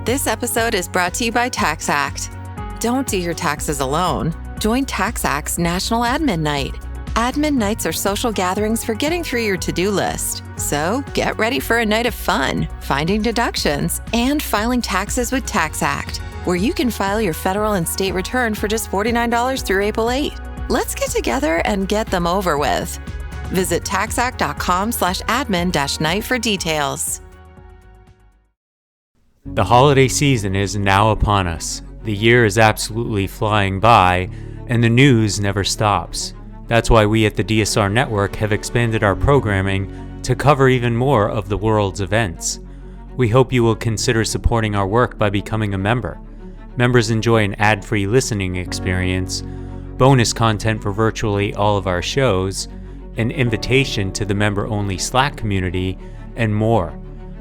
This episode is brought to you by TaxAct. Don't do your taxes alone. Join TaxAct's National Admin Night. Admin nights are social gatherings for getting through your to-do list. So get ready for a night of fun, finding deductions, and filing taxes with TaxAct, where you can file your federal and state return for just $49 through April 8. Let's get together and get them over with. Visit taxact.com/admin-night for details. The holiday season is now upon us. The year is absolutely flying by, and the news never stops. That's why we at the DSR Network have expanded our programming to cover even more of the world's events. We hope you will consider supporting our work by becoming a member. Members enjoy an ad-free listening experience, bonus content for virtually all of our shows, an invitation to the member-only Slack community, and more.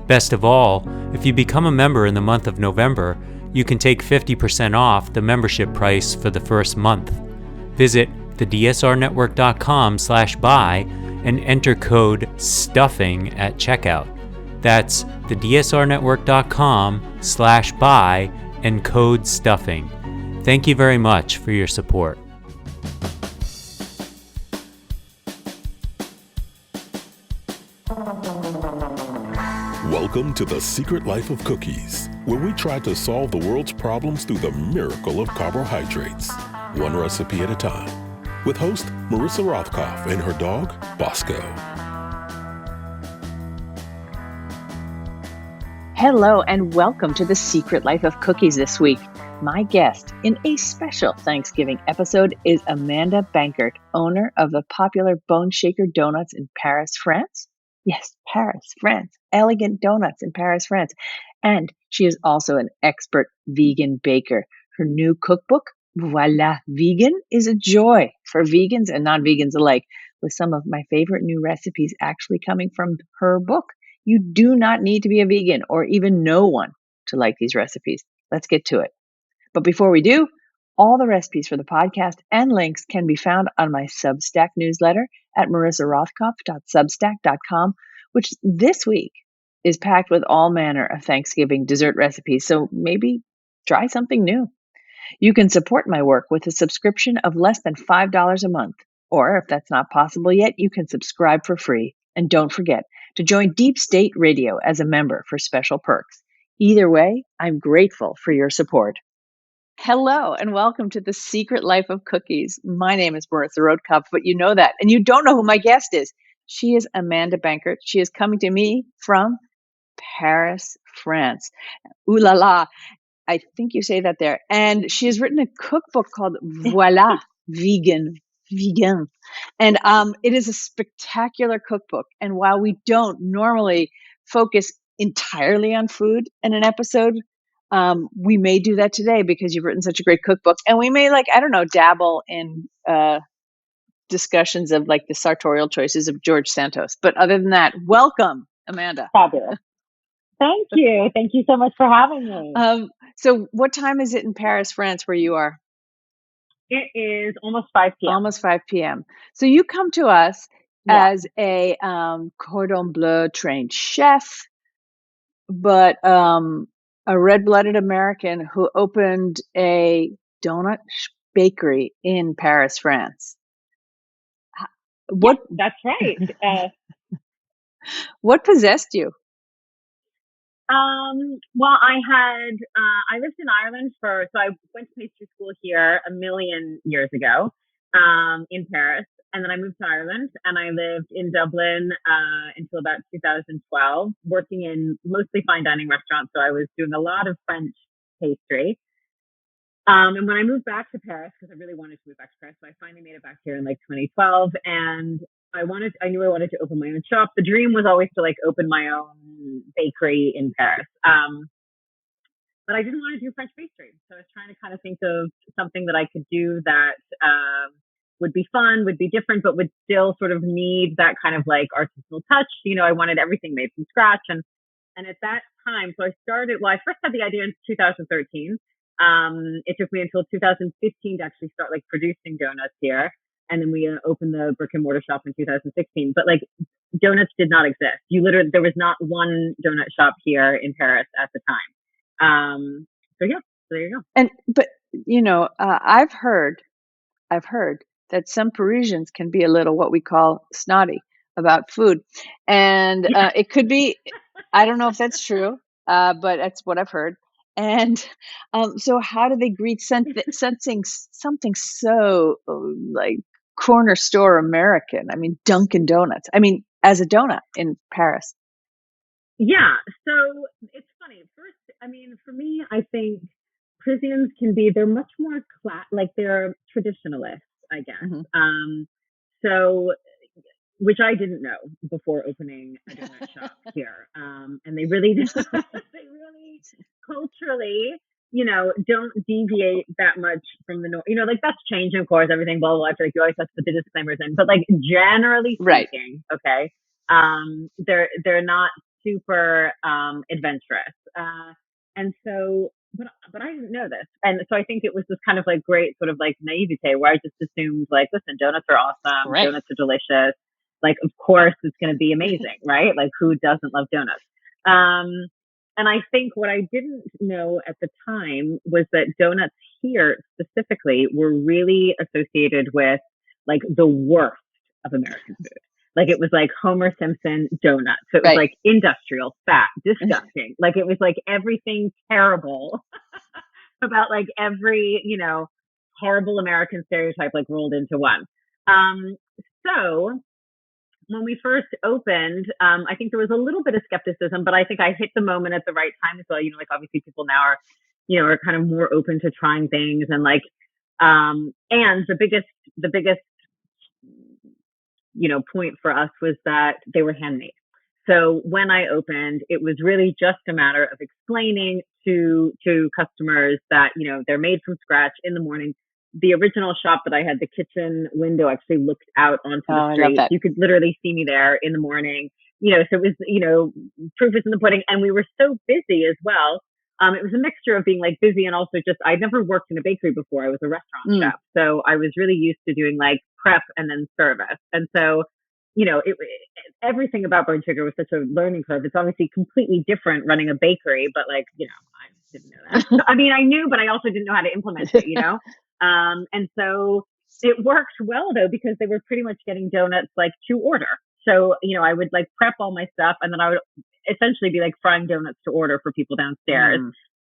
Best of all, if you become a member in the month of November, you can take 50% off the membership price for the first month. Visit thedsrnetwork.com/buy and enter code STUFFING at checkout. That's thedsrnetwork.com/buy and code STUFFING. Thank you very much for your support. Welcome to The Secret Life of Cookies, where we try to solve the world's problems through the miracle of carbohydrates, one recipe at a time, with host Marissa Rothkopf and her dog, Bosco. Hello, and welcome to The Secret Life of Cookies this week. My guest in a special Thanksgiving episode is Amanda Bankert, owner of the popular Boneshaker donuts in Paris, France. Yes, Paris, France. Elegant donuts in Paris, France. And she is also an expert vegan baker. Her new cookbook, Voilà Vegan, is a joy for vegans and non-vegans alike, with some of my favorite new recipes actually coming from her book. You do not need to be a vegan or even know one to like these recipes. Let's get to it. But before we do, all the recipes for the podcast and links can be found on my Substack newsletter at marissarothkopf.substack.com, which this week is packed with all manner of Thanksgiving dessert recipes. So maybe try something new. You can support my work with a subscription of less than $5 a month. Or if that's not possible yet, you can subscribe for free. And don't forget to join Deep State Radio as a member for special perks. Either way, I'm grateful for your support. Hello, and welcome to The Secret Life of Cookies. My name is Marissa Rothkopf, but you know that. And you don't know who my guest is. She is Amanda Bankert. She is coming to me from Paris, France. Ooh la la. I think you say that there. And she has written a cookbook called Voilà Vegan. Vegan. And it is a spectacular cookbook. And while we don't normally focus entirely on food in an episode, we may do that today because you've written such a great cookbook. And we may, dabble in discussions of like the sartorial choices of George Santos. But other than that, welcome, Amanda. Fabulous. Thank you. Thank you so much for having me. So what time is it in Paris, France, where you are? It is almost 5 p.m. Almost 5 p.m. So you come to us as a cordon bleu trained chef, but a red-blooded American who opened a donut bakery in Paris, France. What? Yeah, that's right. What possessed you? Well, I lived in Ireland so I went to pastry school here a million years ago, in Paris. And then I moved to Ireland and I lived in Dublin, until about 2012, working in mostly fine dining restaurants. So I was doing a lot of French pastry. And when I moved back to Paris, because I really wanted to move back to Paris, so I finally made it back here in 2012. And I knew I wanted to open my own shop. The dream was always to open my own bakery in Paris. But I didn't want to do French pastry. So I was trying to kind of think of something that I could do that, would be fun, would be different, but would still sort of need that kind of artisanal touch. I wanted everything made from scratch. And at that time, so I first had the idea in 2013. It took me until 2015 to actually start producing donuts here. And then we opened the brick and mortar shop in 2016. But donuts did not exist. There was not one donut shop here in Paris at the time. So yeah, so there you go. And but I've heard that some Parisians can be a little what we call snotty about food, and it could be. I don't know if that's true, but that's what I've heard. And so, how do they greet something so like corner store American? I mean, Dunkin' Donuts. I mean, as a donut in Paris. Yeah, so it's funny. First, I mean, for me, I think Parisians they're much more like they're traditionalists, I guess. Mm-hmm. So, which I didn't know before opening a donut shop here. And they really, they really culturally, don't deviate that much from the norm. Like that's changing, of course, everything, blah, blah, blah. I feel like you always have to put the disclaimers in, but like generally speaking, Right. Okay. They're not super, adventurous. And so, but I didn't know this. And so I think it was this kind of like great sort of like naivete where I just assumed like, listen, donuts are awesome. Right. Donuts are delicious. Like, of course it's going to be amazing, right? Like who doesn't love donuts? And I think what I didn't know at the time was that donuts here specifically were really associated with like the worst of American food. Like it was like Homer Simpson donut. So it was like industrial, fat, disgusting. Like it was like everything terrible about like every, horrible American stereotype like rolled into one. So when we first opened, I think there was a little bit of skepticism, but I think I hit the moment at the right time as well. Like obviously people now are kind of more open to trying things and like, and the biggest, point for us was that they were handmade. So when I opened, it was really just a matter of explaining to customers that, they're made from scratch in the morning. The original shop that I had, the kitchen window actually looked out onto the street. You could literally see me there in the morning. So it was, proof is in the pudding. And we were so busy as well. It was a mixture of being like busy and also just, I'd never worked in a bakery before. I was a restaurant chef. So I was really used to doing like prep and then service. And so, everything about Boneshaker was such a learning curve. It's obviously completely different running a bakery, but like, I didn't know that. I mean, I knew, but I also didn't know how to implement it, and so it worked well though, because they were pretty much getting donuts like to order. So, I would like prep all my stuff and then I would essentially be like frying donuts to order for people downstairs.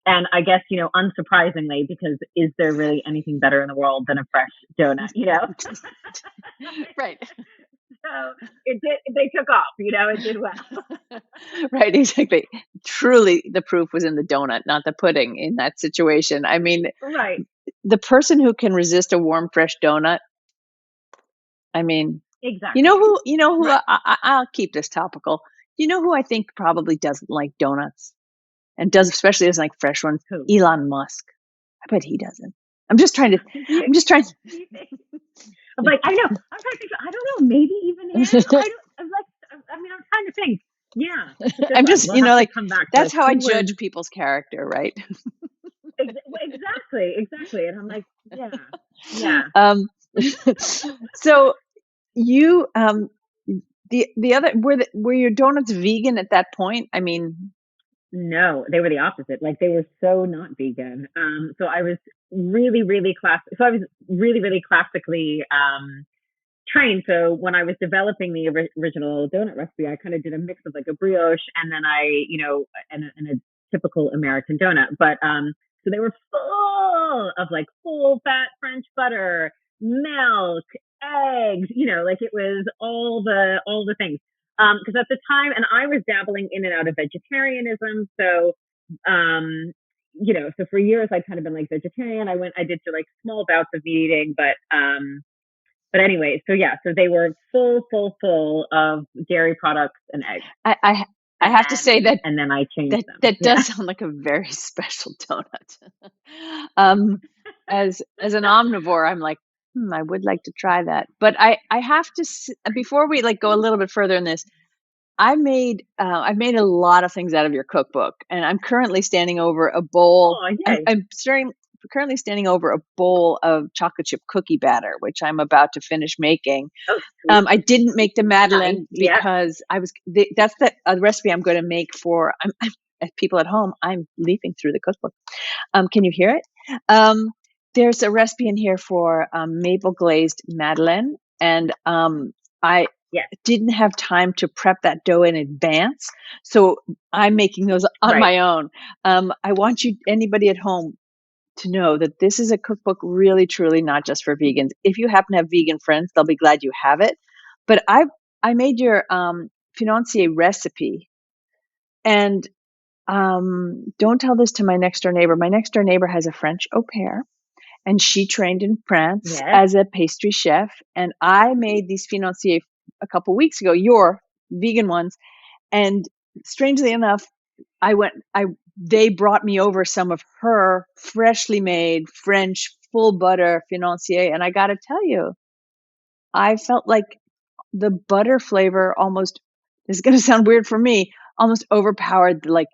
And I guess, unsurprisingly, because is there really anything better in the world than a fresh donut, Right. So they took off, it did well. Right, exactly. Truly, the proof was in the donut, not the pudding in that situation. I mean, right. The person who can resist a warm, fresh donut, I mean, exactly. You know who, Right. I'll keep this topical. You know who I think probably doesn't like donuts and especially doesn't like fresh ones? Who? Elon Musk. I bet he doesn't. I'm just trying to. I'm like, I know. I'm trying to think. I don't know. Maybe even him. I'm trying to think. Yeah. I'm just, like, come back that's how I judge people's character, right? Exactly. And I'm like, yeah. So you, the other, were your donuts vegan at that point? I mean, no, they were the opposite. Like they were so not vegan. So I was really, really really classically, trained. So when I was developing the original donut recipe, I kind of did a mix of like a brioche and then and a typical American donut. But, so they were full of like full fat French butter, milk, eggs, like it was all the things. Because at the time, and I was dabbling in and out of vegetarianism. So, so for years I'd kind of been like vegetarian. I did to like small bouts of meat eating, but anyway, so they were full of dairy products and eggs. I have to say that, and then I changed them. That does sound like a very special donut. As an omnivore, I'm like, I would like to try that. But I have to, before we like go a little bit further in this, I've made a lot of things out of your cookbook, and I'm currently standing over a bowl. I'm currently standing over a bowl of chocolate chip cookie batter, which I'm about to finish making. Oh, I didn't make the Madeleine because that's the recipe I'm going to make for. people at home, I'm leafing through the cookbook. Can you hear it? There's a recipe in here for maple glazed madeleine, and I Yes. didn't have time to prep that dough in advance, so I'm making those on my own. I want anybody at home, to know that this is a cookbook really, truly not just for vegans. If you happen to have vegan friends, they'll be glad you have it. But I made your financier recipe, and don't tell this to my next door neighbor. My next door neighbor has a French au pair, and she trained in France as a pastry chef. And I made these financiers a couple weeks ago, your vegan ones, and strangely enough, they brought me over some of her freshly made French full butter financier, and I got to tell you, I felt like the butter flavor almost, this is going to sound weird for me, almost overpowered the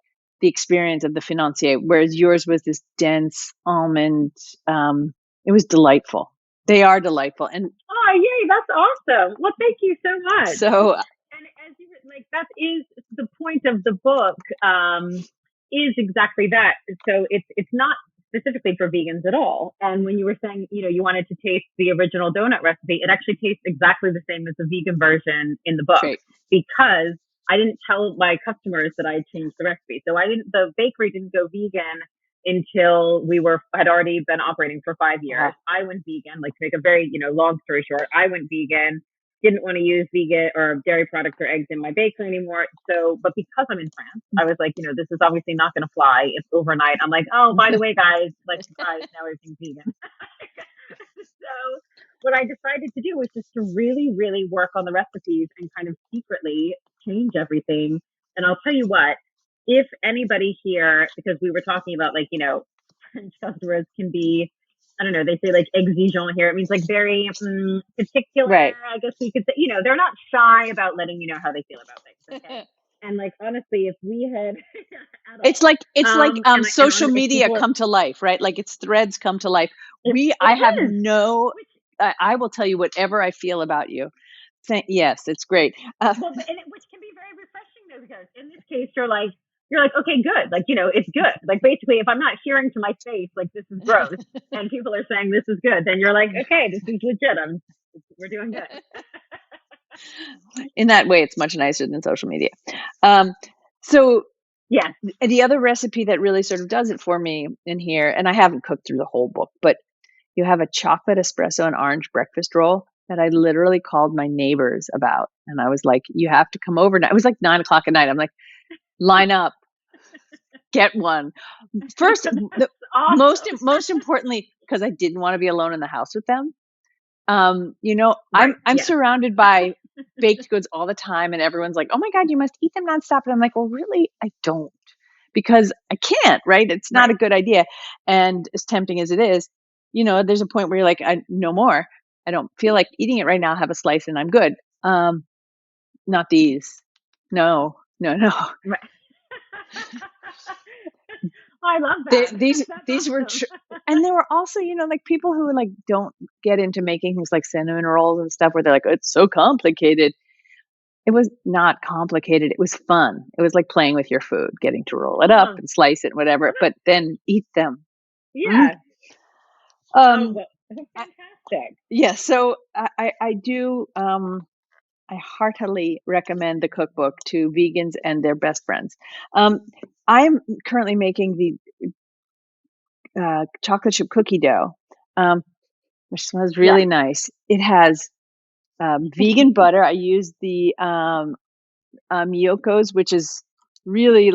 experience of the financier, whereas yours was this dense almond. It was delightful. They are delightful, and oh yay, that's awesome. Well, thank you so much. So, and as you that is the point of the book, is exactly that. So it's not specifically for vegans at all. And when you were saying, you wanted to taste the original donut recipe, it actually tastes exactly the same as the vegan version in the book. Great. Because I didn't tell my customers that I had changed the recipe. So the bakery didn't go vegan until we had already been operating for 5 years. I went vegan, to make a very, long story short, I went vegan, didn't want to use vegan or dairy products or eggs in my bakery anymore. So, but because I'm in France, I was like, this is obviously not going to fly. It's overnight. I'm like, oh, by the way, guys, surprise, now everything's vegan. So what I decided to do was just to really, really work on the recipes and kind of secretly change everything. And I'll tell you what, if anybody here, because we were talking about French customers can be, I don't know, they say exigeant here. It means very particular, right. I guess we could say, they're not shy about letting you know how they feel about things. Okay. And honestly, if we had, it's like social media come to life, right? It's threads come to life. I will tell you whatever I feel about you. Yes, it's great. Which can be very refreshing though, because in this case, you're like, okay, good. It's good. Basically, if I'm not hearing to my face, this is gross, and people are saying this is good, then you're like, okay, this is legit. We're doing good. In that way, it's much nicer than social media. So yeah, the other recipe that really sort of does it for me in here, and I haven't cooked through the whole book, but you have a chocolate espresso and orange breakfast roll that I literally called my neighbors about. And I was like, you have to come over now. It was 9:00 at night. I'm like, line up, get one. First, awesome. most importantly, because I didn't want to be alone in the house with them. Right. I'm surrounded by baked goods all the time, and everyone's like, oh my God, you must eat them nonstop. And I'm like, well, really, I don't, because I can't, right? It's not a good idea. And as tempting as it is, there's a point where you're like, no more. I don't feel like eating it right now. I'll have a slice and I'm good. Not these. No. Right. I love that. These were, and there were also, people who don't get into making things like cinnamon rolls and stuff where they're like, oh, it's so complicated. It was not complicated. It was fun. It was like playing with your food, getting to roll it up and slice it, whatever, but then eat them. Yeah. Fantastic. Yeah. So I do, I heartily recommend the cookbook to vegans and their best friends. I'm currently making the chocolate chip cookie dough, which smells really nice. It has vegan butter. I use the Miyokos, which is really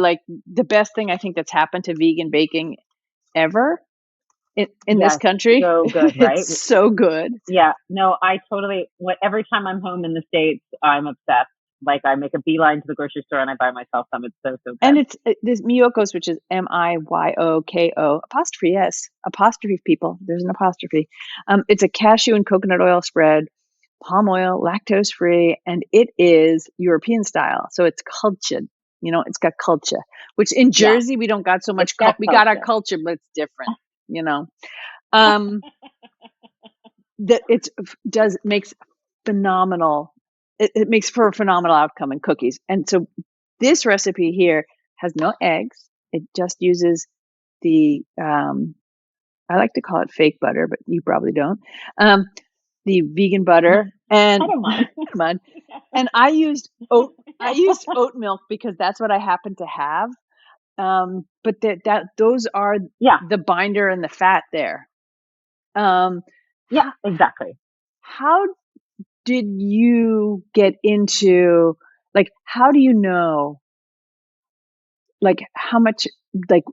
the best thing I think that's happened to vegan baking ever in this country. So good, right? It's so good. Yeah. No, I totally, every time I'm home in the States, I'm obsessed. I make a beeline to the grocery store and I buy myself some. It's so good. And it's this Miyokos, which is Miyoko ', apostrophe people. There's an apostrophe. It's a cashew and coconut oil spread, palm oil, lactose free, and it is European style. So it's cultured. It's got culture, which in Jersey we don't got so much. We got our culture, but it's different. That makes phenomenal. It makes for a phenomenal outcome in cookies. And so this recipe here has no eggs. It just uses the, I like to call it fake butter, but you probably don't. The vegan butter and I don't mind. come on. And I used oat milk because that's what I happen to have. But those are the binder and the fat there. Yeah, exactly. How did you get into, like, how do you know, like, how much, like,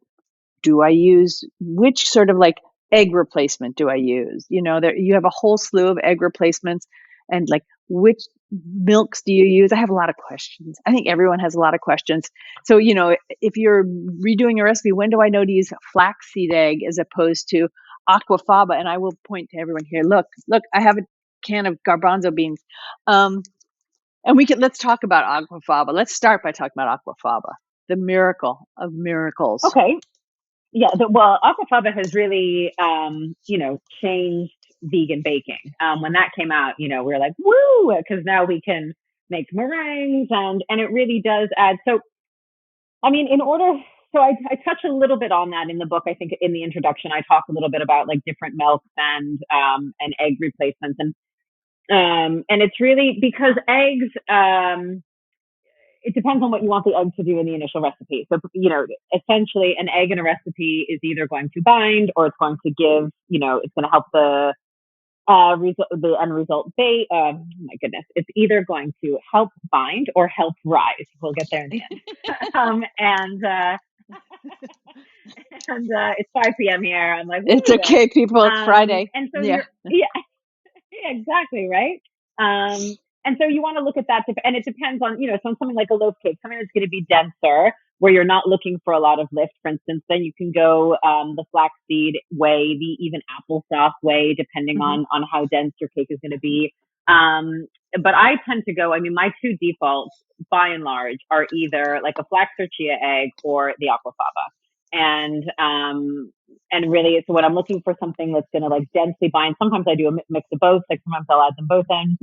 do I use, which sort of like egg replacement do I use? You know, there you have a whole slew of egg replacements, and like, which milks do you use? I have a lot of questions. I think everyone has a lot of questions. So, you know, if you're redoing a recipe, when do I know to use flaxseed egg as opposed to aquafaba? And I will point to everyone here. Look, I have a can of garbanzo beans. And let's talk about aquafaba. Let's start by talking about aquafaba, the miracle of miracles. Okay. Yeah, well, aquafaba has really, changed vegan baking. When that came out, we were like, woo, because now we can make meringues, and it really does add. So, I mean, I touch a little bit on that in the book. I think in the introduction, I talk a little bit about like different milks and egg replacements, and it's really because eggs. It depends on what you want the egg to do in the initial recipe. So, essentially an egg in a recipe is either going to bind or it's going to give, it's going to help the end result bake. My goodness. It's either going to help bind or help rise. We'll get there in the end. And it's 5 p.m. here. I'm like, it's okay, people. It's Friday. And so exactly. Right. And so you want to look at that, and it depends on, something like a loaf cake, something that's going to be denser, where you're not looking for a lot of lift, for instance, then you can go the flaxseed way, the even applesauce way, depending on how dense your cake is going to be. But I tend to go, my two defaults, by and large, are either like a flax or chia egg or the aquafaba. And really, it's when I'm looking for something that's going to like densely bind. Sometimes I do a mix of both. Like sometimes I'll add them both in.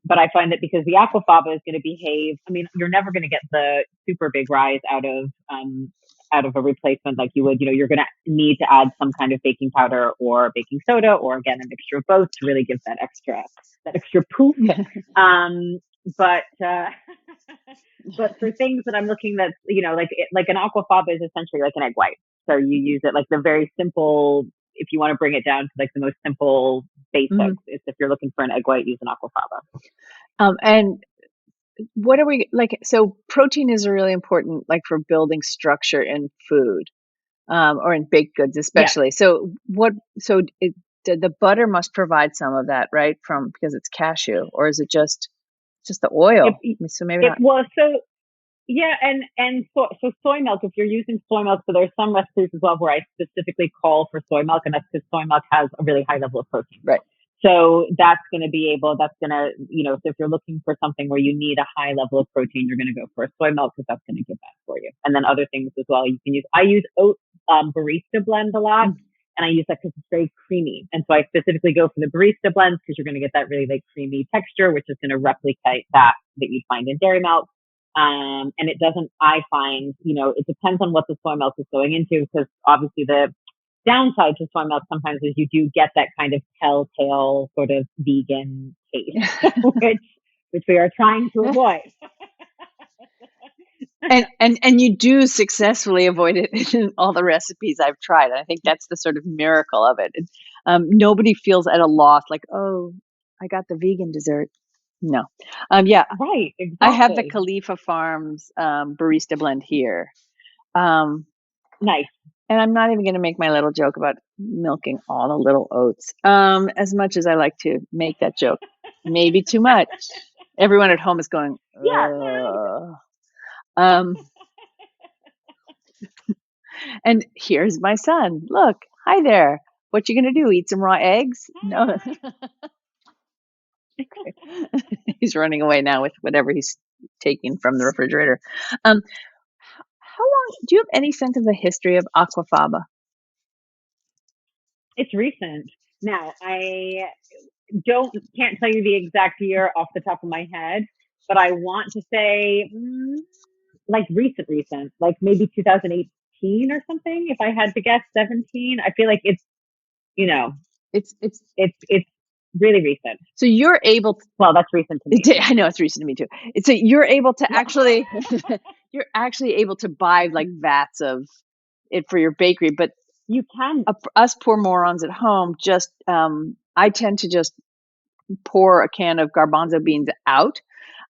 But I find that because the aquafaba is going to behave, you're never going to get the super big rise out of a replacement like you would. You're going to need to add some kind of baking powder or baking soda, or again a mixture of both to really give that extra poof. But for things that I'm looking, that's like an aquafaba is essentially like an egg white. So you use it like the very simple. If you want to bring it down to like the most simple basics, is if you're looking for an egg white, use an aquafaba. And what are we like? So protein is really important, like for building structure in food, or in baked goods, especially. Yeah. So the butter must provide some of that, right? Because it's cashew, or is it just the oil? So maybe not. Well, so yeah, and so soy milk. If you're using soy milk, so there's some recipes as well where I specifically call for soy milk, and that's because soy milk has a really high level of protein. Right. So so if you're looking for something where you need a high level of protein, you're going to go for a soy milk because that's going to give that for you. And then other things as well, you can use. I use oat barista blend a lot. And I use that because it's very creamy. And so I specifically go for the barista blends because you're going to get that really like creamy texture, which is going to replicate that you'd find in dairy milk. And it doesn't, I find, it depends on what the soy milk is going into, because obviously the downside to soy milk sometimes is you do get that kind of telltale sort of vegan taste, which we are trying to avoid. And you do successfully avoid it in all the recipes I've tried. I think that's the sort of miracle of it. Nobody feels at a loss, like, oh, I got the vegan dessert. No. Yeah. Right. Exactly. I have the Khalifa Farms barista blend here. Nice. And I'm not even going to make my little joke about milking all the little oats. As much as I like to make that joke, maybe too much. Everyone at home is going, yeah. And here's my son. Look, hi there. What you gonna do? Eat some raw eggs? No. He's running away now with whatever he's taking from the refrigerator. How long? Do you have any sense of the history of aquafaba? It's recent. Now, I can't tell you the exact year off the top of my head, but I want to say like recent, like maybe 2018 or something. If I had to guess, 17. I feel like it's, you know, It's it's really recent. so you're able to, Well, that's recent to me. I know it's recent to me too. So you're able to actually you're actually able to buy like vats of it for your bakery, but You can. us poor morons at home just I tend to just pour a can of garbanzo beans out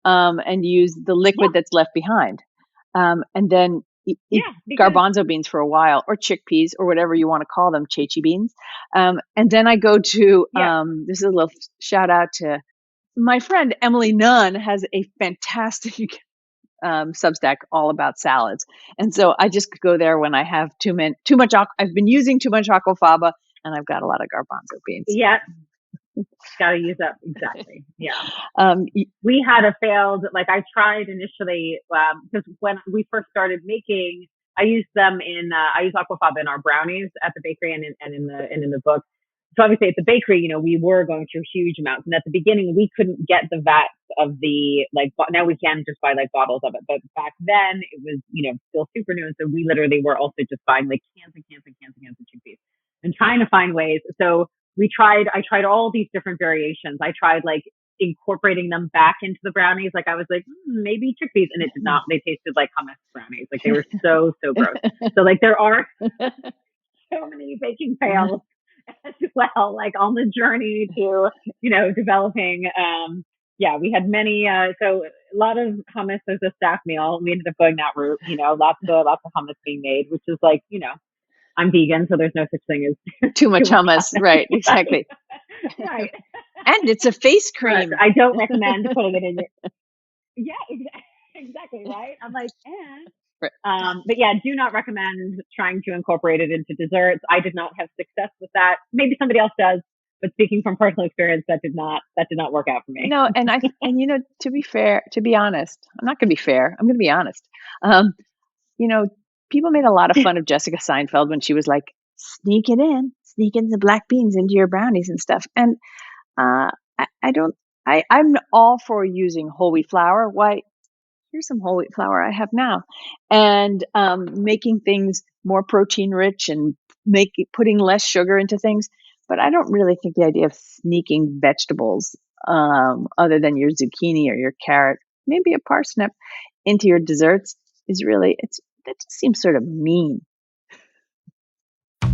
and use the liquid that's left behind. And then eat because garbanzo beans for a while, or chickpeas, or whatever you want to call them, chechi beans. And then I go to, this is a little shout out to my friend Emily Nunn, has a fantastic Substack all about salads. And so I just go there when I have too much, I've been using too much aquafaba, and I've got a lot of garbanzo beans. Yeah. Got to use up. Exactly. Yeah. We had a failed, like I tried initially, because when we first started making, I used them I use aquafaba in our brownies at the bakery and in the book. So obviously at the bakery, you know, we were going through huge amounts. And at the beginning, we couldn't get the vats of the, like, now we can just buy like bottles of it. But back then it was, you know, still super new. And so we literally were also just buying like cans and cans and cans and cans of chickpeas and trying to find ways. So I tried all these different variations. I tried like incorporating them back into the brownies. Like I was like, maybe chickpeas, and it did not. They tasted like hummus brownies. Like they were so gross. So like there are so many baking fails as well, like on the journey to, you know, developing. We had many. So a lot of hummus as a staff meal. We ended up going that route. You know, lots of hummus being made, which is like, you know, I'm vegan, so there's no such thing as too much hummus. Right, exactly. Right. And it's a face cream. I don't recommend putting it in your. Yeah, exactly. Right. I'm like, but yeah, do not recommend trying to incorporate it into desserts. I did not have success with that. Maybe somebody else does, but speaking from personal experience, that did not work out for me. No, and you know, to be honest, I'm not going to be fair. I'm going to be honest. You know, people made a lot of fun of Jessica Seinfeld when she was like, sneak in the black beans into your brownies and stuff. And I'm all for using whole wheat flour. Why? Here's some whole wheat flour I have now, and making things more protein rich and putting less sugar into things. But I don't really think the idea of sneaking vegetables, other than your zucchini or your carrot, maybe a parsnip, into your desserts is really, that just seems sort of mean.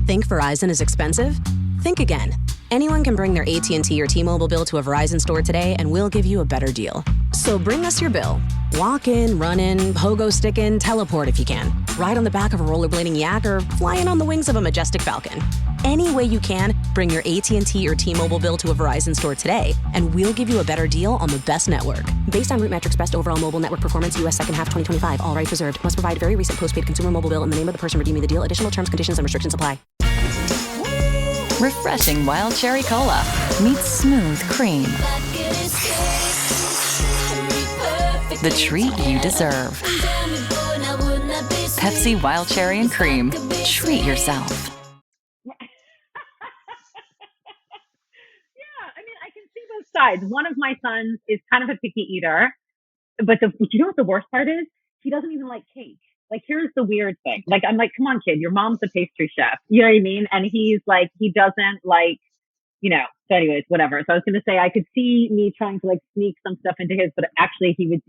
Think Verizon is expensive? Think again. Anyone can bring their AT&T or T-Mobile bill to a Verizon store today and we'll give you a better deal. So bring us your bill. Walk in, run in, pogo stick in, teleport if you can. Ride on the back of a rollerblading yak or fly in on the wings of a majestic falcon. Any way you can, bring your AT&T or T-Mobile bill to a Verizon store today and we'll give you a better deal on the best network. Based on Root Metrics Best Overall Mobile Network Performance, U.S. second half 2025. All rights reserved. Must provide very recent postpaid consumer mobile bill in the name of the person redeeming the deal. Additional terms, conditions, and restrictions apply. Refreshing wild cherry cola meets smooth cream. The treat you deserve. Pepsi Wild Cherry and Cream. Treat yourself. Yeah, I mean, I can see both sides. One of my sons is kind of a picky eater, but you know what the worst part is? He doesn't even like cake. Like, here's the weird thing. Like, I'm like, come on, kid, your mom's a pastry chef. You know what I mean? And he's like, he doesn't like, you know, so anyways, whatever. So I was going to say, I could see me trying to like sneak some stuff into his, but actually he would,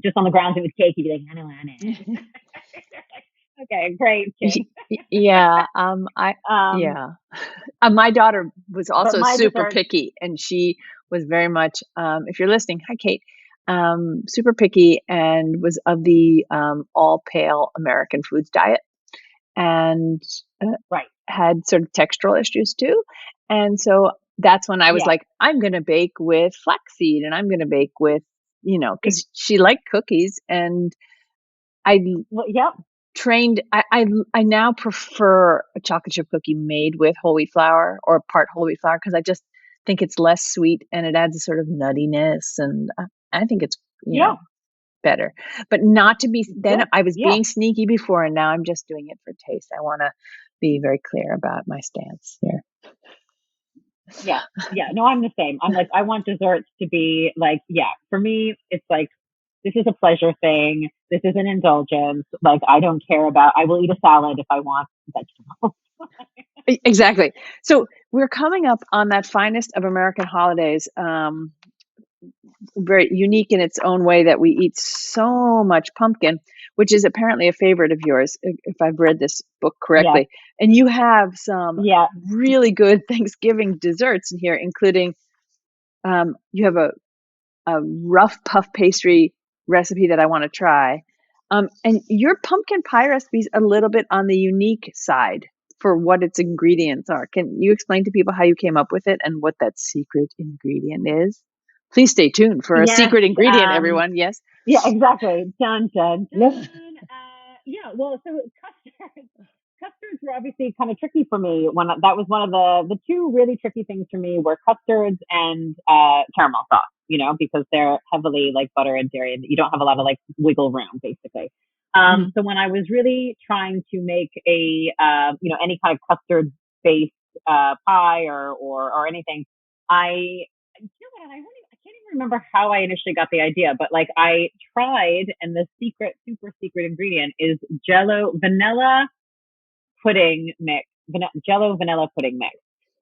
just on the grounds it was cake. He'd be like, I don't want it. Okay, great. Yeah. My daughter was also super picky, and she was very much, if you're listening, hi, Kate. Super picky, and was of the all pale American foods diet, and had sort of textural issues too. And so that's when I was like, I'm going to bake with flaxseed, and I'm going to bake with, because she liked cookies, and trained. I now prefer a chocolate chip cookie made with whole wheat flour or part whole wheat flour, because I just think it's less sweet and it adds a sort of nuttiness, and I think it's better, but not to be. Then I was being sneaky before, and now I'm just doing it for taste. I want to be very clear about my stance here. No, I'm the same. I'm like, I want desserts to be like, for me, it's like this is a pleasure thing. This is an indulgence. Like, I don't care about, I will eat a salad if I want vegetables. Exactly. So we're coming up on that finest of American holidays, very unique in its own way, that we eat so much pumpkin, which is apparently a favorite of yours, if I've read this book correctly. Yeah. And you have some really good Thanksgiving desserts in here, including you have a rough puff pastry recipe that I want to try. And your pumpkin pie recipe is a little bit on the unique side for what its ingredients are. Can you explain to people how you came up with it and what that secret ingredient is? Please stay tuned for a secret ingredient, everyone. Yes. Yeah, exactly. Dun, dun, dun. Well, so custards were obviously kind of tricky for me. That was one of the two really tricky things for me were custards and caramel sauce, because they're heavily like butter and dairy, and you don't have a lot of like wiggle room, basically. So when I was really trying to make a, any kind of custard based pie or anything, I can't even remember how I initially got the idea, but like I tried, and the super secret ingredient is vanilla pudding mix, Jello vanilla pudding mix,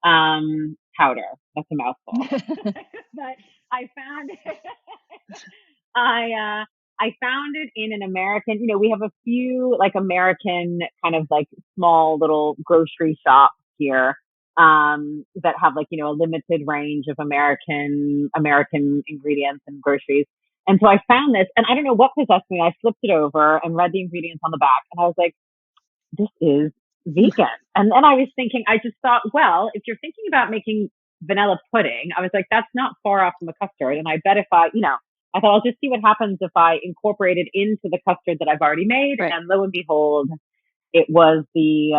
powder. That's a mouthful. But I found it. I found it in an American, we have a few like American kind of like small little grocery shops here, that have like, a limited range of American ingredients and groceries. And so I found this, and I don't know what possessed me. I flipped it over and read the ingredients on the back, and I was like, this is vegan. And then I was thinking, I just thought, well, if you're thinking about making vanilla pudding, I was like, that's not far off from a custard. And I bet if I thought I'll just see what happens if I incorporate it into the custard that I've already made. Right. And lo and behold, it was the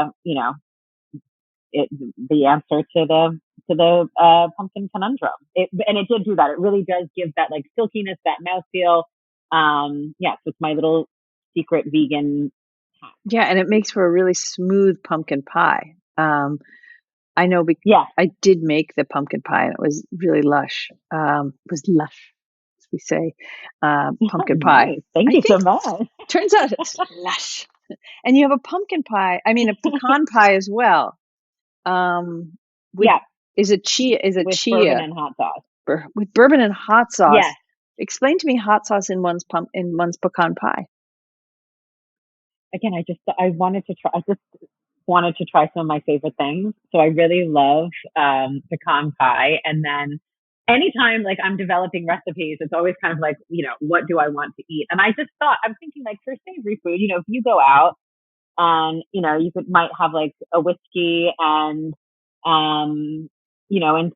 answer to the pumpkin conundrum. And it did do that. It really does give that like silkiness, that mouthfeel. So it's my little secret vegan hack. Yeah, and it makes for a really smooth pumpkin pie. I know I did make the pumpkin pie, and it was really lush. It was lush, as we say, pumpkin pie. Nice. Thank you so much. Turns out it's lush. And you have a pumpkin pie, a pecan pie as well. Is it chia? With bourbon and hot sauce. With bourbon and hot sauce. Yes. Explain to me hot sauce in one's pecan pie. Again, I just wanted to try some of my favorite things. So I really love pecan pie. And then anytime like I'm developing recipes, it's always kind of like, what do I want to eat? And I just thought, I'm thinking like for savory food, if you go out and, you might have like a whiskey and, and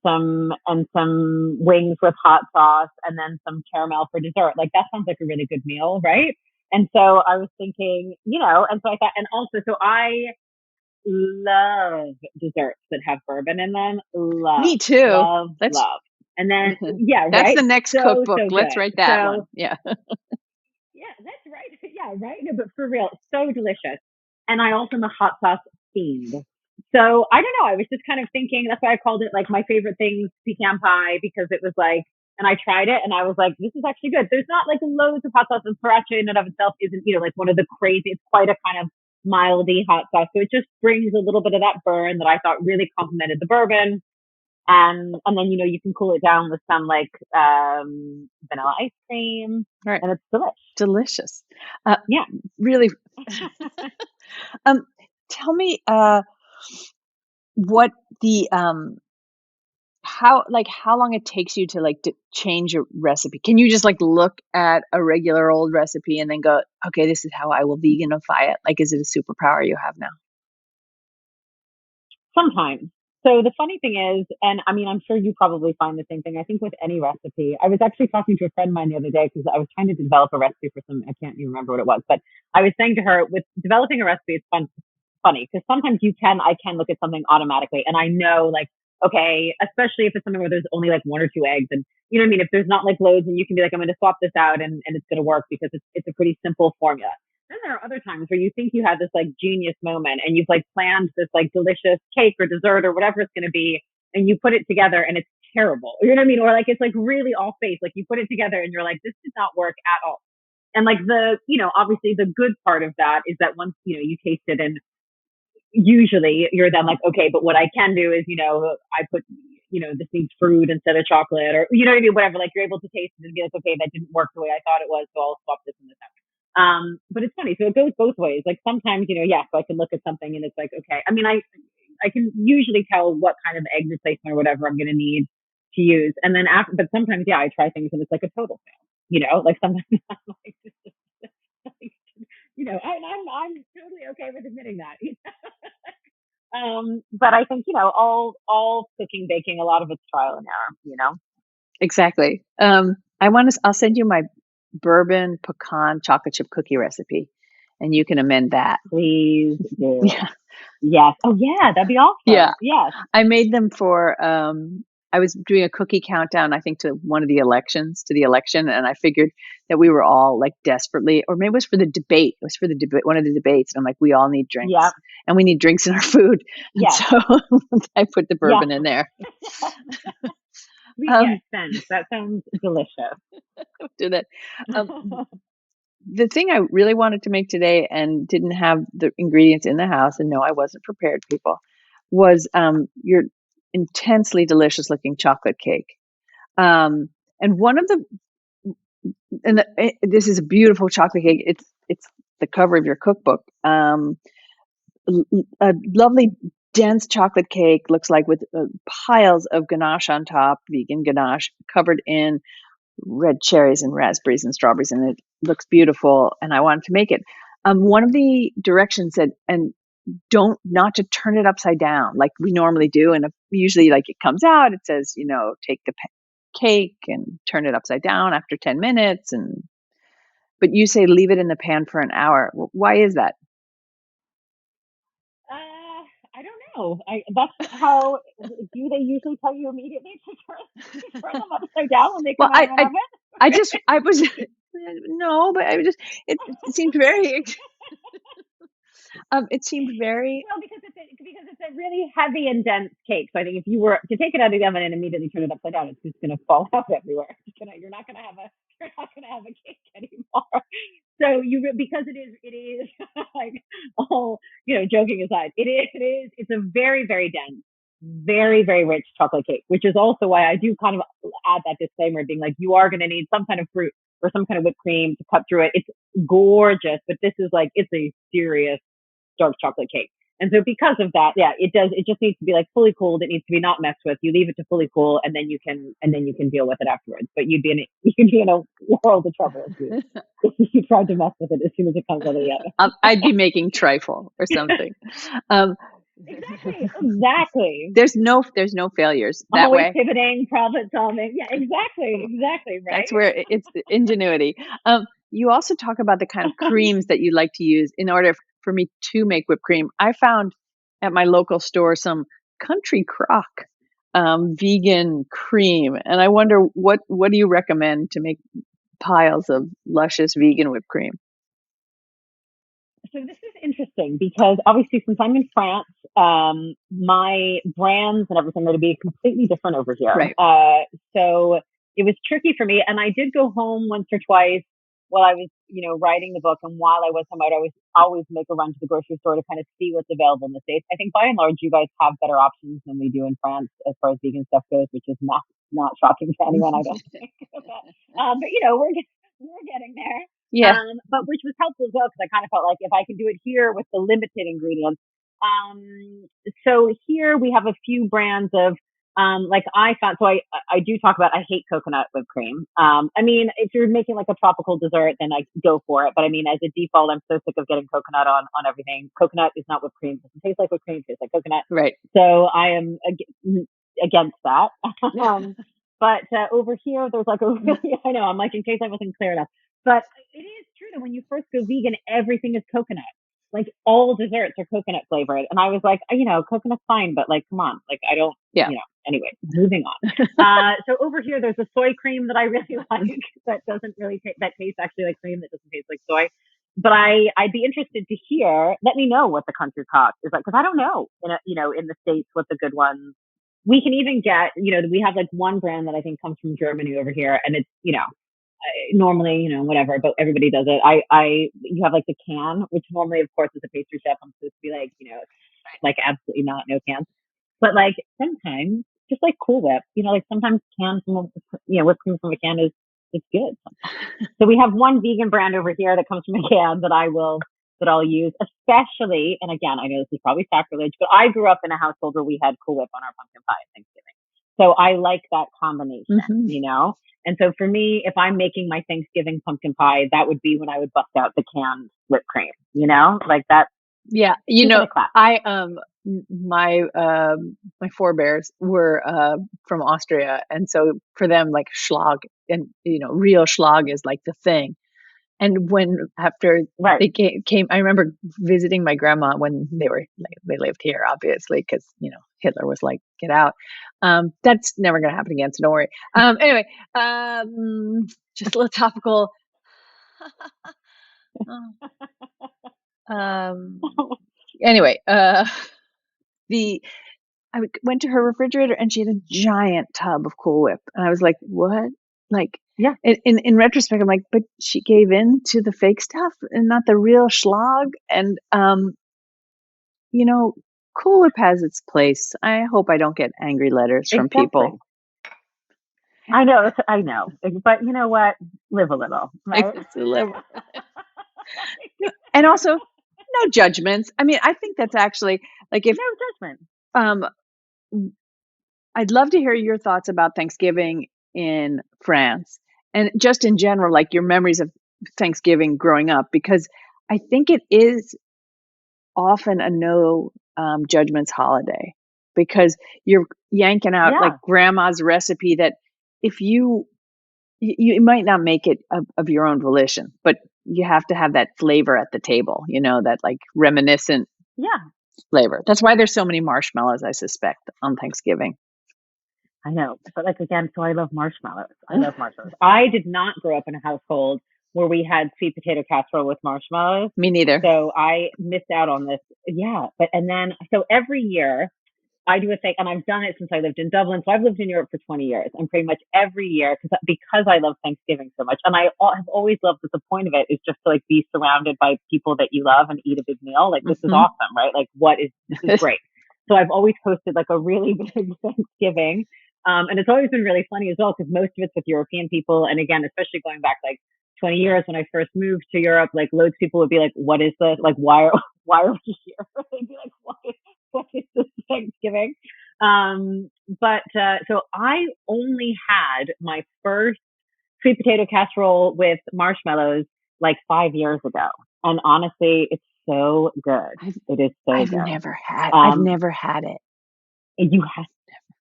some wings with hot sauce and then some caramel for dessert. Like that sounds like a really good meal, right? And so I was thinking, and so I thought, and also, so I love desserts that have bourbon in them. Me too. Love. And then, that's right? the next cookbook. Let's write that one. Yeah. Yeah, that's right. Yeah, right. No, but for real, so delicious. And I also am a hot sauce fiend. So I don't know. I was just kind of thinking, that's why I called it like my favorite things, pecan pie, because it was like, and I tried it and I was like, this is actually good. There's not like loads of hot sauce, and sriracha in and of itself isn't, like one of the crazy, it's quite a kind of mildy hot sauce. So it just brings a little bit of that burn that I thought really complemented the bourbon. And then, you can cool it down with some like vanilla ice cream. Right. And it's delicious. Yeah. Really. Tell me what the how long it takes you to change a recipe. Can you just look at a regular old recipe and then go, okay, this is how I will veganify it? Is it a superpower you have now? Sometimes. So the funny thing is, and I mean, I'm sure you probably find the same thing. I think with any recipe, I was actually talking to a friend of mine the other day because I was trying to develop a recipe for I can't even remember what it was, but I was saying to her, with developing a recipe, it's funny because sometimes I can look at something automatically and I know okay, especially if it's something where there's only one or two eggs and you know what I mean? If there's not loads and you can be I'm going to swap this out and it's going to work because it's a pretty simple formula. Then there are other times where you think you have this genius moment and you've planned this delicious cake or dessert or whatever it's going to be, and you put it together and it's terrible. You know what I mean? Or it's really off base. You put it together and you're this did not work at all. And like obviously the good part of that is that once, you taste it, and usually you're then like, okay, but what I can do is, I put, this needs fruit instead of chocolate, or, you know what I mean? Whatever, like you're able to taste it and be like, okay, that didn't work the way I thought it was. So I'll swap this and this out. But it's funny. So it goes both ways. Like sometimes, so I can look at something and it's like, okay, I mean, I can usually tell what kind of egg replacement or whatever I'm going to need to use. And then but sometimes, I try things and it's like a total fail, like sometimes I'm like, I'm totally okay with admitting that. But I think, all cooking, baking, a lot of it's trial and error, Exactly. I'll send you my bourbon pecan chocolate chip cookie recipe, and you can amend that. Please do. Yeah. Yes. Oh yeah, that'd be awesome. Yeah. Yes. I made them for, I was doing a cookie countdown, I think to the election. And I figured that we were all like desperately, or maybe it was for the debate. It was for the debate, one of the debates. And I'm like, we all need drinks, and we need drinks in our food. And so I put the bourbon in there. Yes, that sounds delicious. Do that. The thing I really wanted to make today and didn't have the ingredients in the house, and no, I wasn't prepared, people, was your intensely delicious looking chocolate cake. And one of this is a beautiful chocolate cake. It's the cover of your cookbook. A lovely dense chocolate cake, looks like, with piles of ganache on top, vegan ganache, covered in red cherries and raspberries and strawberries, and it looks beautiful. And I wanted to make it. One of the directions said, and not to turn it upside down like we normally do. And usually, like, it comes out, it says, take the cake and turn it upside down after 10 minutes. But you say leave it in the pan for an hour. Why is that? I don't know. That's how. Do they usually tell you immediately to turn them upside down when they come out of the oven? No, but it seemed very. It seemed very. Well, because it's a really heavy and dense cake. So I think if you were to take it out of the oven and immediately turn it upside down, it's just going to fall out everywhere. You're not going to have a cake anymore. So because it is like, all, joking aside, it's a very, very dense, very, very rich chocolate cake, which is also why I do kind of add that disclaimer, being like, you are going to need some kind of fruit or some kind of whipped cream to cut through it. It's gorgeous, but this is like, it's a serious dark chocolate cake. And so because of that, it just needs to be like fully cooled. It needs to be not messed with. You leave it to fully cool, and then you can deal with it afterwards. But you'd be in a world of trouble if you tried to mess with it as soon as it comes out of the oven. I'd be making trifle or something. Exactly. There's no failures that Always way. Pivoting, problem solving. Yeah, exactly. Right. That's where it's the ingenuity. You also talk about the kind of creams that you like to use in order for me to make whipped cream. I found at my local store some Country Crock vegan cream, and I wonder what do you recommend to make piles of luscious vegan whipped cream? So this is interesting because obviously, since I'm in France, my brands and everything are going to be completely different over here. Right. So it was tricky for me, and I did go home once or twice while I was, writing the book. And while I was home, I'd always make a run to the grocery store to kind of see what's available in the States. I think by and large, you guys have better options than we do in France as far as vegan stuff goes, which is not shocking to anyone, I don't think. But we're getting there. Yeah. But which was helpful as well, because I kind of felt like if I could do it here with the limited ingredients. So here we have a few brands of, I found, so I do talk about, I hate coconut whipped cream. I mean, if you're making like a tropical dessert, then I go for it. But I mean, as a default, I'm so sick of getting coconut on everything. Coconut is not whipped cream. It doesn't taste like whipped cream. It tastes like coconut. Right. So I am against that. But over here, there's like a really, I know, I'm like, in case I wasn't clear enough. But it is true that when you first go vegan, everything is coconut. Like all desserts are coconut flavored. And I was like, coconut's fine, but like, come on, like I don't, anyway, moving on. So over here, there's a soy cream that I really like that doesn't really that tastes actually like cream, that doesn't taste like soy. But I'd be interested to hear, let me know what the Country Crock is like, because I don't know, in the States, what the good ones. We can even get, we have like one brand that I think comes from Germany over here. And it's, normally, you know, whatever, but everybody does it. You have like the can, which normally, of course, as a pastry chef, I'm supposed to be like, you know, like absolutely not, no cans. But like sometimes, just like Cool Whip, you know, like sometimes cans, you know, whipped cream from a can is good. So we have one vegan brand over here that comes from a can that I'll use, especially. And again, I know this is probably sacrilege, but I grew up in a household where we had Cool Whip on our pumpkin pie at Thanksgiving. So I like that combination, you know? And so for me, if I'm making my Thanksgiving pumpkin pie, that would be when I would bust out the canned whipped cream, you know, like that. Yeah. You know, my forebears were from Austria, and so for them, like schlag and, you know, real schlag is like the thing. And when after they came, I remember visiting my grandma when they lived here, obviously, because, you know, Hitler was like, get out. That's never going to happen again, so don't worry. Anyway, just a little topical. Anyway, I went to her refrigerator and she had a giant tub of Cool Whip, and I was like, what? Like, yeah. In retrospect, I'm like, but she gave in to the fake stuff and not the real schlag. And you know, Cool Whip has its place. I hope I don't get angry letters from people. I know, but you know what? Live a little, right? And also, no judgments. I mean, I think that's actually like, if no judgment. I'd love to hear your thoughts about Thanksgiving in France and just in general, like your memories of Thanksgiving growing up, because I think it is often a no judgments holiday, because you're yanking out like grandma's recipe that if you might not make it of your own volition, but you have to have that flavor at the table, you know, that like reminiscent flavor. That's why there's so many marshmallows, I suspect, on Thanksgiving. I know, but like, again, so I love marshmallows. I did not grow up in a household where we had sweet potato casserole with marshmallows. Me neither. So I missed out on this. Yeah. So every year I do a thing, and I've done it since I lived in Dublin. So I've lived in Europe for 20 years, and pretty much every year, because I love Thanksgiving so much, and I have always loved that the point of it is just to like be surrounded by people that you love and eat a big meal. Like, this is awesome, right? Like, this is great. So I've always hosted like a really big Thanksgiving. And it's always been really funny as well, because most of it's with European people. And again, especially going back like 20 years when I first moved to Europe, like loads of people would be like, what is this? Like, why are we here? They'd be like, what is this Thanksgiving? So I only had my first sweet potato casserole with marshmallows like 5 years ago. And honestly, it's so good. It is so good. I've never had it. You have.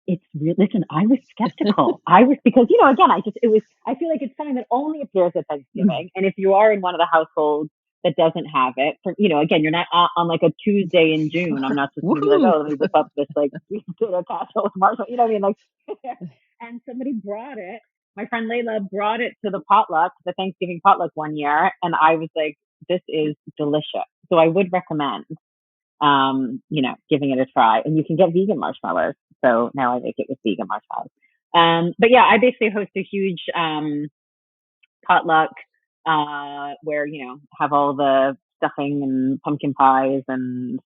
It's real. Listen, I was skeptical. Because, you know, again, I feel like it's something that only appears at Thanksgiving. And if you are in one of the households that doesn't have it, you know, again, you're not on like a Tuesday in June. I'm not just going to be like, oh, let me whip up this like sweet potato casserole with marshmallows. You know what I mean? Like, and somebody brought it. My friend Layla brought it to the Thanksgiving potluck one year. And I was like, this is delicious. So I would recommend, you know, giving it a try. And you can get vegan marshmallows. So now I make it with vegan marshmallows. But yeah, I basically host a huge potluck where, you know, have all the stuffing and pumpkin pies and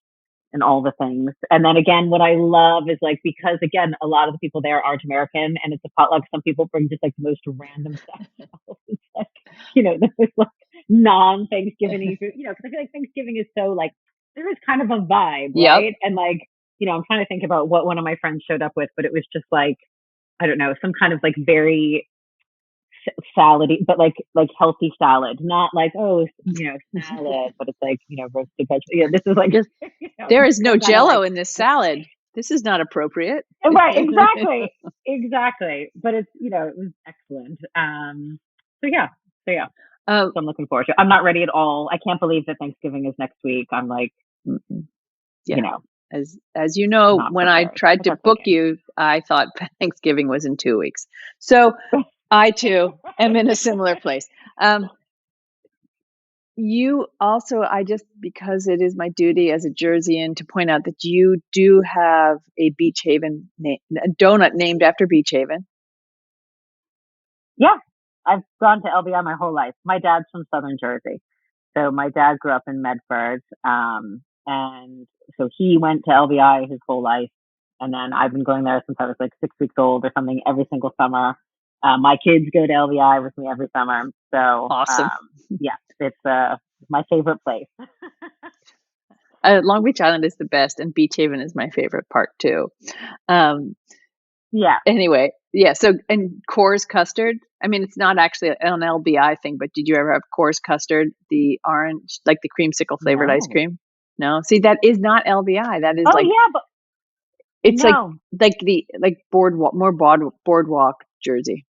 all the things. And then again, what I love is like, because again, a lot of the people there aren't American, and it's a potluck. Some people bring just like the most random stuff. It's like, you know, this like non-Thanksgiving food, you know, because I feel like Thanksgiving is so like, there is kind of a vibe, right? And like, you know, I'm trying to think about what one of my friends showed up with, but it was just like, I don't know, some kind of like very salady, but like healthy salad, not like, oh, you know, salad, but it's like, you know, roasted vegetables. Yeah, this is like, just, you know, there is no Jello in this salad. This is not appropriate. Right, exactly. But it's, you know, it was excellent. So yeah. So I'm looking forward to it. I'm not ready at all. I can't believe that Thanksgiving is next week. I'm like, you know. As you know, when I tried to book you, I thought Thanksgiving was in 2 weeks. So I too am in a similar place. You also, because it is my duty as a Jerseyan to point out that you do have a Beach Haven a donut named after Beach Haven. Yeah, I've gone to LBI my whole life. My dad's from Southern Jersey. So my dad grew up in Medford. And so he went to LBI his whole life. And then I've been going there since I was like 6 weeks old or something every single summer. My kids go to LBI with me every summer. So awesome. Yeah, it's my favorite place. Long Beach Island is the best, and Beach Haven is my favorite part too. Yeah. Anyway, yeah. So, and Coors custard. I mean, it's not actually an LBI thing, but did you ever have Coors custard, the orange, like the creamsicle flavored ice cream? No. See, that is not LBI. That is but it's no. like boardwalk Jersey.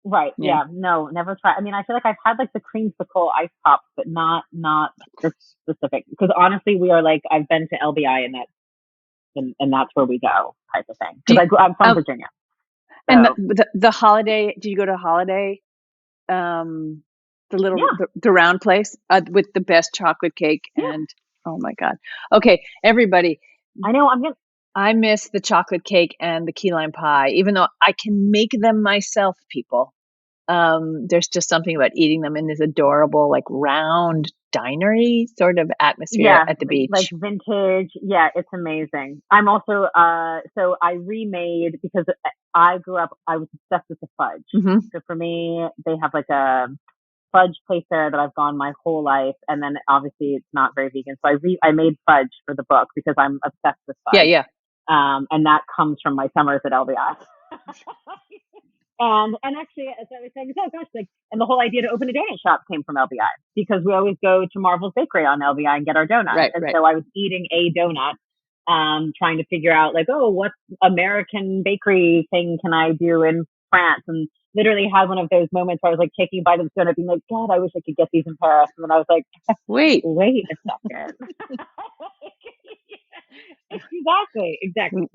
Right. Yeah. No, never tried. I mean, I feel like I've had like the creamsicle ice pops, but not the specific. Because honestly, we are like, I've been to LBI and that's where we go type of thing. Because I'm from Virginia. So. And the Holiday, did you go to Holiday? The little, the round place with the best chocolate cake and oh my God. Okay, everybody. I know I miss the chocolate cake and the key lime pie, even though I can make them myself, people. There's just something about eating them in this adorable, like round dinery sort of atmosphere at the beach. Like vintage. Yeah, it's amazing. I'm also, so I remade, because I grew up, I was obsessed with the fudge. Mm-hmm. So for me, they have like a fudge place there that I've gone my whole life. And then obviously it's not very vegan. So I made fudge for the book because I'm obsessed with fudge. Yeah. And that comes from my summers at LBI. And actually, as I was saying, oh gosh, like, and the whole idea to open a donut shop came from LBI because we always go to Marvel's Bakery on LBI and get our donuts. Right. So I was eating a donut, trying to figure out like, oh, what American bakery thing can I do in France? And literally had one of those moments where I was like taking a bite of the donut, being like, God, I wish I could get these in Paris. And then I was like, wait a second. Exactly.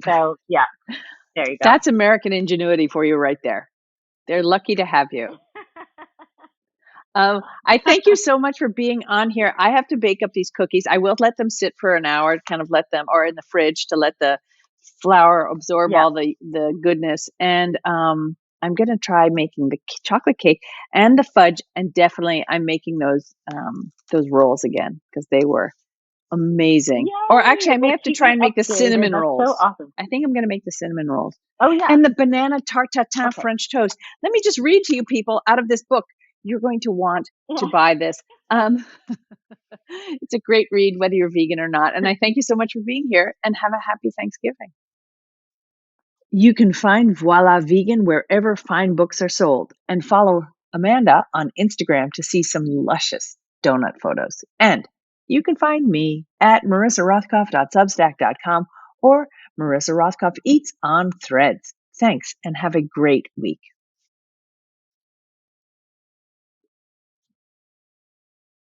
So yeah, there you go. That's American ingenuity for you right there. They're lucky to have you. I thank you so much for being on here. I have to bake up these cookies. I will let them sit for an hour to kind of let them, or in the fridge to let the flour absorb all the goodness. And I'm going to try making the chocolate cake and the fudge. And definitely I'm making those rolls again because they were amazing. Yay! Or actually, I may have to try and make the cinnamon rolls. So awesome. I think I'm going to make the cinnamon rolls. Oh, yeah. And the banana tarte tatin French toast. Let me just read to you people out of this book. You're going to want to buy this. It's a great read, whether you're vegan or not. And I thank you so much for being here and have a happy Thanksgiving. You can find Voilà Vegan wherever fine books are sold and follow Amanda on Instagram to see some luscious donut photos. And you can find me at marissarothkopf.substack.com or Marissa Rothkopf Eats on Threads. Thanks and have a great week.